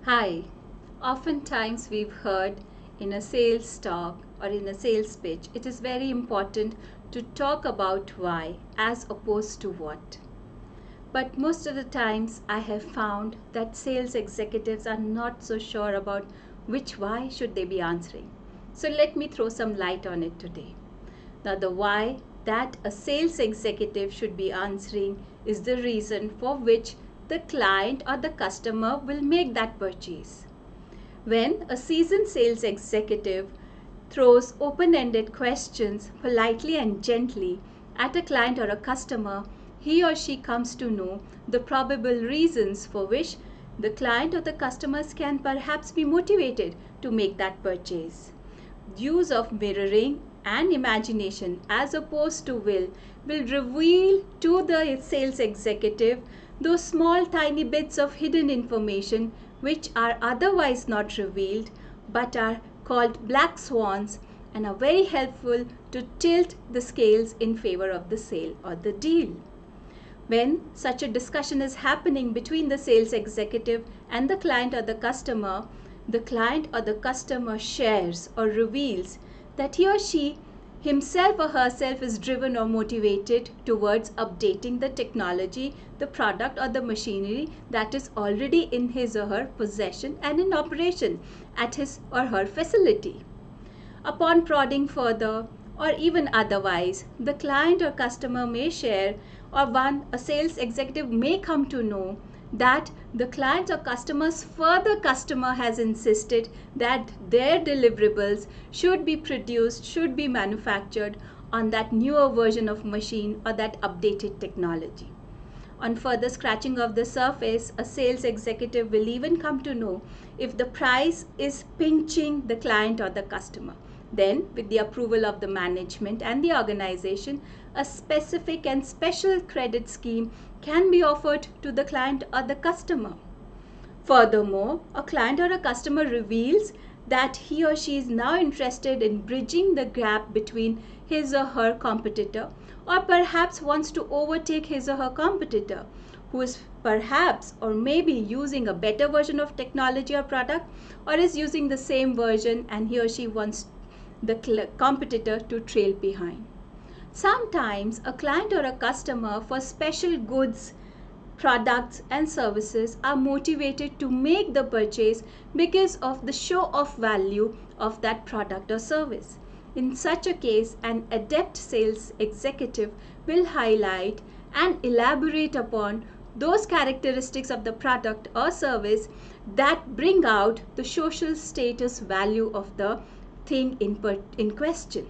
Hi, oftentimes we've heard in a sales talk or in a sales pitch, it is very important to talk about why as opposed to what. But most of the times I have found that sales executives are not so sure about which why should they be answering. So let me throw some light on it today. Now, the why that a sales executive should be answering is the reason for which the client or the customer will make that purchase. When a seasoned sales executive throws open ended questions politely and gently at a client or a customer, he or she comes to know the probable reasons for which the client or the customers can perhaps be motivated to make that purchase. Use of mirroring and imagination as opposed to will reveal to the sales executive those small tiny bits of hidden information which are otherwise not revealed but are called black swans and are very helpful to tilt the scales in favor of the sale or the deal. When such a discussion is happening between the sales executive and the client or the client or the customer shares or reveals that he or she himself or herself is driven or motivated towards updating the technology, the product or the machinery that is already in his or her possession and in operation at his or her facility. Upon prodding further or even otherwise, the client or customer may share or a sales executive may come to know that the client or further customer has insisted that their deliverables should be produced, should be manufactured on that newer version of machine or that updated technology. On further scratching of the surface, a sales executive will even come to know if the price is pinching the client or the customer. Then, with the approval of the management and the organization, a specific and special credit scheme can be offered to the client or the customer. Furthermore, a client or a customer reveals that he or she is now interested in bridging the gap between his or her competitor, or perhaps wants to overtake his or her competitor, who is perhaps or maybe using a better version of technology or product, or is using the same version and he or she wants the competitor to trail behind. Sometimes a client or a customer for special goods, products and services are motivated to make the purchase because of the show of value of that product or service. In such a case, an adept sales executive will highlight and elaborate upon those characteristics of the product or service that bring out the social status value of the thing in question.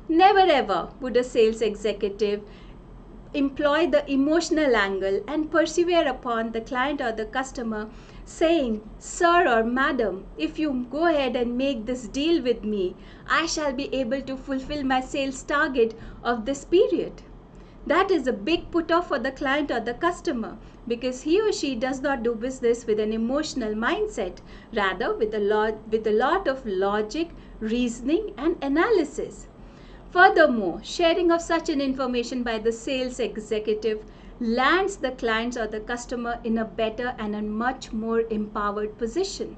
Never ever would a sales executive employ the emotional angle and persevere upon the client or the customer saying, "Sir or madam, if you go ahead and make this deal with me, I shall be able to fulfill my sales target of this period." That is a big put off for the client or the customer because he or she does not do business with an emotional mindset, rather with a lot of logic, reasoning and analysis. Furthermore, sharing of such an information by the sales executive lands the clients or the customer in a better and a much more empowered position.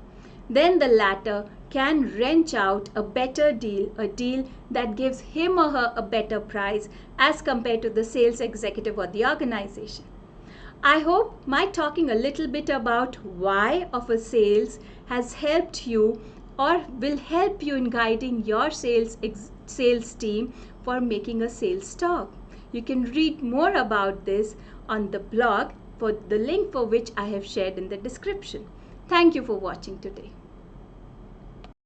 Then the latter can wrench out a better deal, a deal that gives him or her a better price as compared to the sales executive or the organization. I hope my talking a little bit about why of a sales has helped you or will help you in guiding your sales team for making a sales talk. You can read more about this on the blog, for the link for which I have shared in the description. Thank you for watching today.